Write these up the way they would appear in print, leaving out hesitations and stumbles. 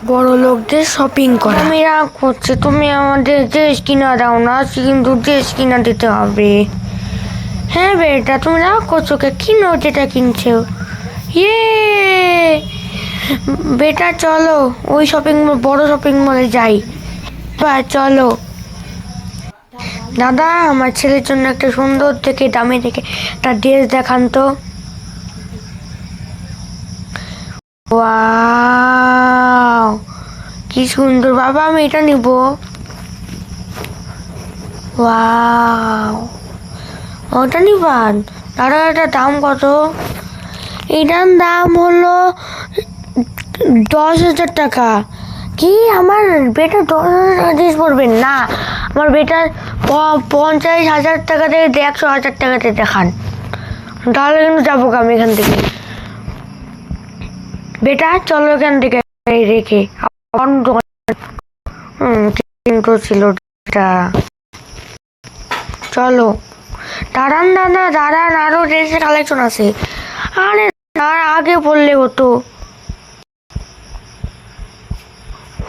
বড় লোকদের শপিং করা। আমি রাগ করছি, তুমি আমাদের ড্রেস কিনা দাও না, কিন্তু ড্রেস কিনা দিতে হবে। হ্যাঁ বেটা, তুমি রাগ করছো কে? কিনো যেটা কিনছো। ইয়ে বেটা চলো ওই বড় শপিং মলে যাই। বা চলো। দাদা, আমার ছেলের জন্য একটা সুন্দর থেকে দামি থেকে একটা ড্রেস দেখান তো। ওয়াও, কি সুন্দর বাবা, আমি এটা নিব। ওয়াও, ওটা নিবান? দাদা এটার দাম কত? এটার দাম হলো 10,000 টাকা। কি আমার বেটা 10,000 ড্রেস পড়বেন না? আমার বেটার 50,000 টাকা থেকে 100,000 টাকাতে দেখান, তাহলে কিন্তু যাবো আমি এখান থেকে। বেটা চলো এখান থেকে রেখে কিন্তু ছিল এটা। চলো দাঁড়ান দাদা, দাঁড়ান, আরো ড্রেসের কালেকশন আছে। আরে তার আগে বললে হতো।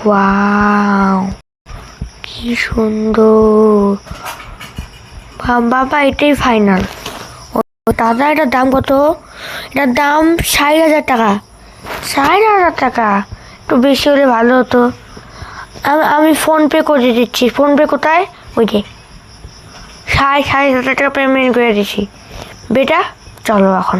ওয়াও, কি সুন্দর বাবা, এটাই ফাইনাল। দাদা এটার দাম কত? এটার দাম 60,000 টাকা। 60,000 টাকা একটু বেশি হলে ভালো হতো। আমি ফোন পে করে দিচ্ছি। ফোন পে কোথায়? ওই যে 60,000 টাকা পেমেন্ট করে দিচ্ছি। বেটা চলো এখন।